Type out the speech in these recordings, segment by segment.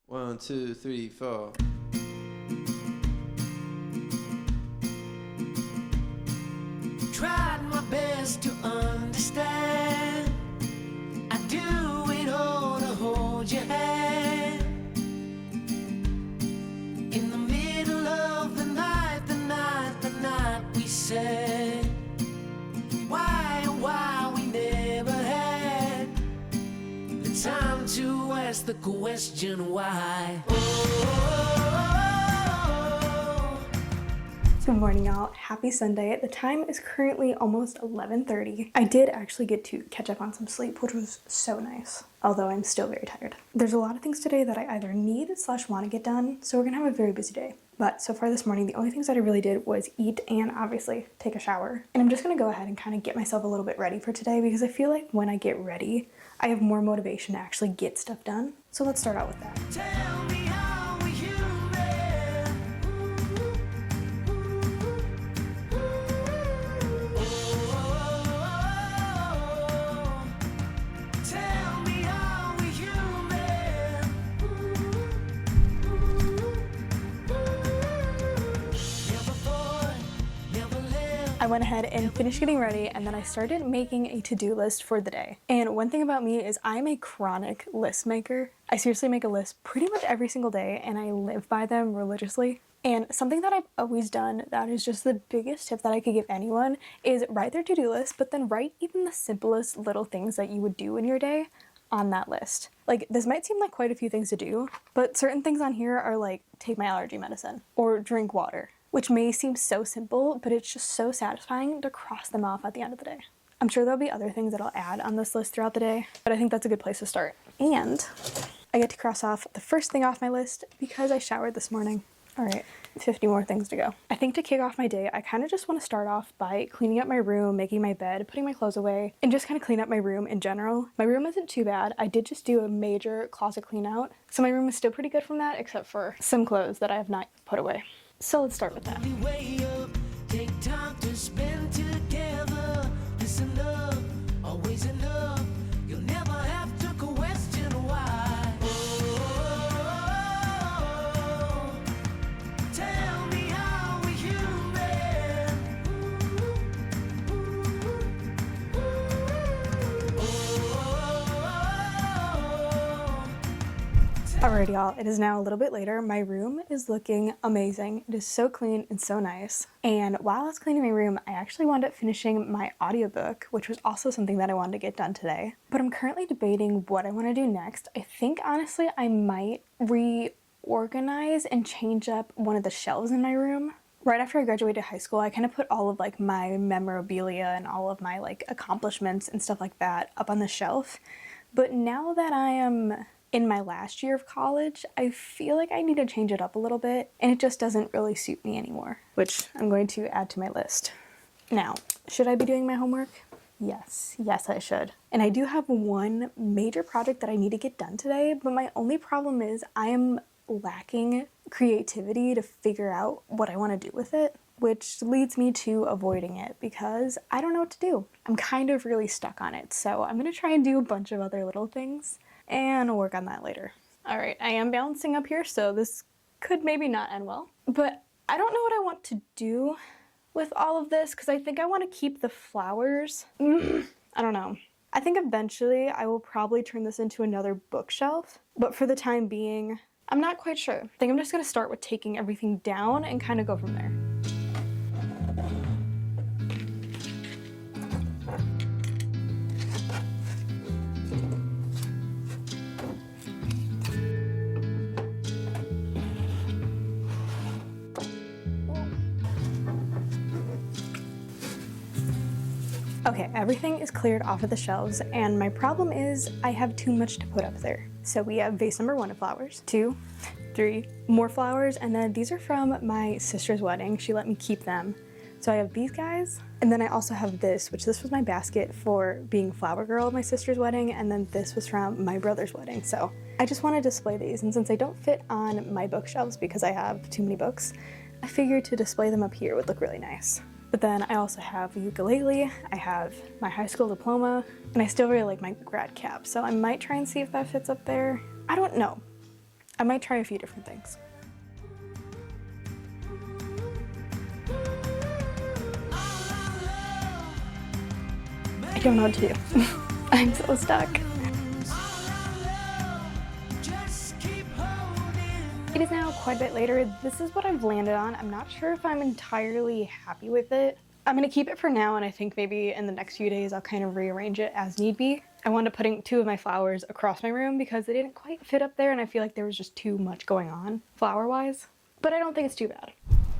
One, two, three, four. Tried my best to understand. I do it all to hold your hand. In the middle of the night, we said, why, oh, why we never had the time to ask the question why. Good morning, y'all. Happy Sunday. The time is currently almost 11:30. I did actually get to catch up on some sleep, which was so nice, although I'm still very tired. There's a lot of things today that I either need / want to get done, so we're gonna have a very busy day. But so far this morning, the only things that I really did was eat and obviously take a shower. And I'm just gonna go ahead and kind of get myself a little bit ready for today because I feel like when I get ready, I have more motivation to actually get stuff done. So let's start out with that. Tell me how we human. Tell me how we human. Never thought, never lived. I went ahead and finished getting ready, and then I started making a to-do list for the day. And one thing about me is I'm a chronic list maker. I seriously make a list pretty much every single day, and I live by them religiously. And something that I've always done that is just the biggest tip that I could give anyone is write their to-do list, but then write even the simplest little things that you would do in your day on that list. Like, this might seem like quite a few things to do, but certain things on here are like take my allergy medicine or drink water, which may seem so simple, but it's just so satisfying to cross them off at the end of the day. I'm sure there'll be other things that I'll add on this list throughout the day, but I think that's a good place to start. And I get to cross off the first thing off my list because I showered this morning. All right, 50 more things to go. I think to kick off my day, I kind of just want to start off by cleaning up my room, making my bed, putting my clothes away, and just kind of clean up my room in general. My room isn't too bad. I did just do a major closet clean out, so my room is still pretty good from that, except for some clothes that I have not put away. So let's start with that. Only way up, take time to spend together. Listen up, always enough. You'll never have to question why. Oh, tell me how we human. Alright, y'all, it is now a little bit later. My room is looking amazing. It is so clean and so nice. And while I was cleaning my room, I actually wound up finishing my audiobook, which was also something that I wanted to get done today. But I'm currently debating what I want to do next. I think, honestly, I might reorganize and change up one of the shelves in my room. Right after I graduated high school, I kind of put all of like my memorabilia and all of my like accomplishments and stuff like that up on the shelf. But now that I am in my last year of college, I feel like I need to change it up a little bit, and it just doesn't really suit me anymore, which I'm going to add to my list. Now, should I be doing my homework? Yes, I should. And I do have one major project that I need to get done today, but my only problem is I am lacking creativity to figure out what I want to do with it, which leads me to avoiding it because I don't know what to do. I'm kind of really stuck on it, so I'm going to try and do a bunch of other little things, and I'll work on that later. All right, I am balancing up here, so this could maybe not end well. But I don't know what I want to do with all of this because I think I want to keep the flowers. I don't know. I think eventually I will probably turn this into another bookshelf, but for the time being, I'm not quite sure. I think I'm just going to start with taking everything down and kind of go from there. Okay, everything is cleared off of the shelves, and my problem is I have too much to put up there. So we have vase number 1 of flowers, 2, 3, more flowers, and then these are from my sister's wedding. She let me keep them. So I have these guys, and then I also have this was my basket for being flower girl at my sister's wedding, and then this was from my brother's wedding. So I just want to display these, and since they don't fit on my bookshelves because I have too many books, I figured to display them up here would look really nice. But then I also have a ukulele, I have my high school diploma, and I still really like my grad cap, so I might try and see if that fits up there. I don't know. I might try a few different things. I don't know what to do. I'm so stuck. It is now quite a bit later. This is what I've landed on. I'm not sure if I'm entirely happy with it. I'm gonna keep it for now, and I think maybe in the next few days I'll kind of rearrange it as need be. I wound up putting 2 of my flowers across my room because they didn't quite fit up there, and I feel like there was just too much going on flower-wise. But I don't think it's too bad.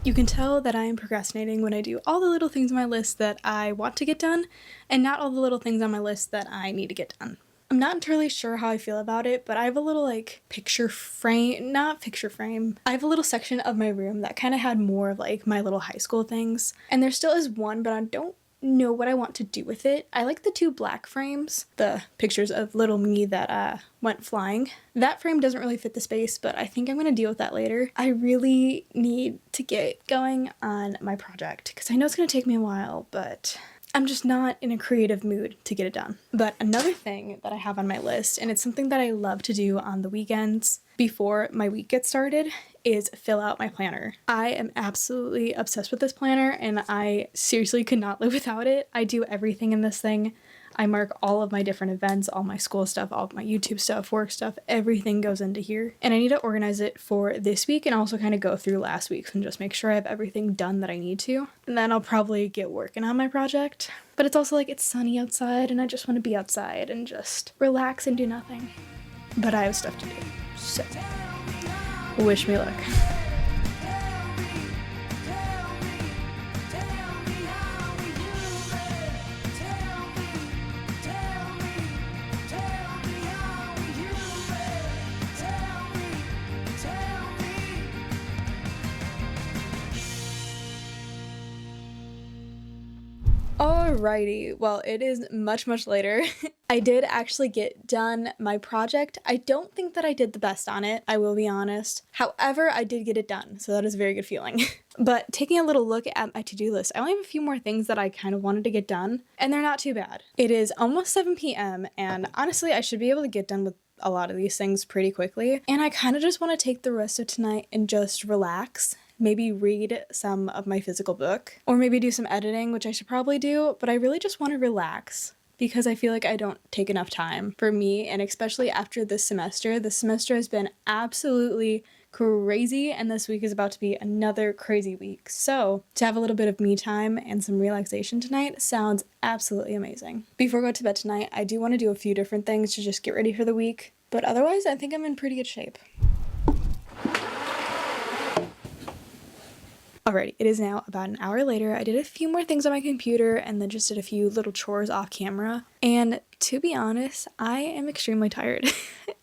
You can tell that I am procrastinating when I do all the little things on my list that I want to get done, and not all the little things on my list that I need to get done. I'm not entirely sure how I feel about it, but I have a little not picture frame. I have a little section of my room that kind of had more of like my little high school things. And there still is one, but I don't know what I want to do with it. I like the 2 black frames, the pictures of little me that went flying. That frame doesn't really fit the space, but I think I'm going to deal with that later. I really need to get going on my project because I know it's going to take me a while, but I'm just not in a creative mood to get it done. But another thing that I have on my list, and it's something that I love to do on the weekends before my week gets started, is fill out my planner. I am absolutely obsessed with this planner, and I seriously could not live without it. I do everything in this thing. I mark all of my different events, all my school stuff, all of my YouTube stuff, work stuff, everything goes into here. And I need to organize it for this week and also kind of go through last week's and just make sure I have everything done that I need to. And then I'll probably get working on my project. But it's also like it's sunny outside and I just want to be outside and just relax and do nothing. But I have stuff to do, so wish me luck. Alrighty, well, it is much later. I did actually get done my project. I don't think that I did the best on it, I will be honest. However, I did get it done, so that is a very good feeling. But taking a little look at my to-do list, I only have a few more things that I kind of wanted to get done, and they're not too bad. It is almost 7 p.m., and honestly, I should be able to get done with a lot of these things pretty quickly. And I kind of just want to take the rest of tonight and just relax. Maybe read some of my physical book, or maybe do some editing, which I should probably do, but I really just want to relax because I feel like I don't take enough time for me, and especially after this semester. This semester has been absolutely crazy, and this week is about to be another crazy week. So to have a little bit of me time and some relaxation tonight sounds absolutely amazing. Before I go to bed tonight, I do want to do a few different things to just get ready for the week, but otherwise I think I'm in pretty good shape. Alrighty, it is now about an hour later. I did a few more things on my computer and then just did a few little chores off camera. And to be honest, I am extremely tired.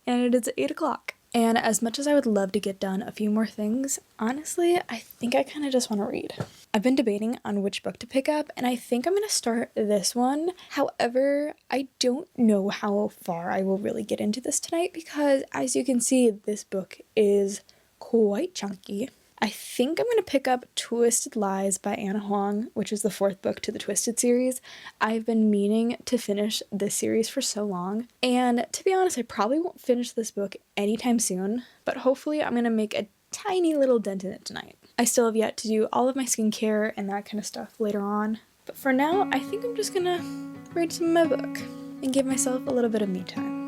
And it is 8 o'clock. And as much as I would love to get done a few more things, honestly, I think I kind of just want to read. I've been debating on which book to pick up, and I think I'm going to start this one. However, I don't know how far I will really get into this tonight because, as you can see, this book is quite chunky. I think I'm going to pick up Twisted Lies by Anna Huang, which is the 4th book to the Twisted series. I've been meaning to finish this series for so long, and to be honest, I probably won't finish this book anytime soon, but hopefully I'm going to make a tiny little dent in it tonight. I still have yet to do all of my skincare and that kind of stuff later on, but for now, I think I'm just going to read some of my book and give myself a little bit of me time.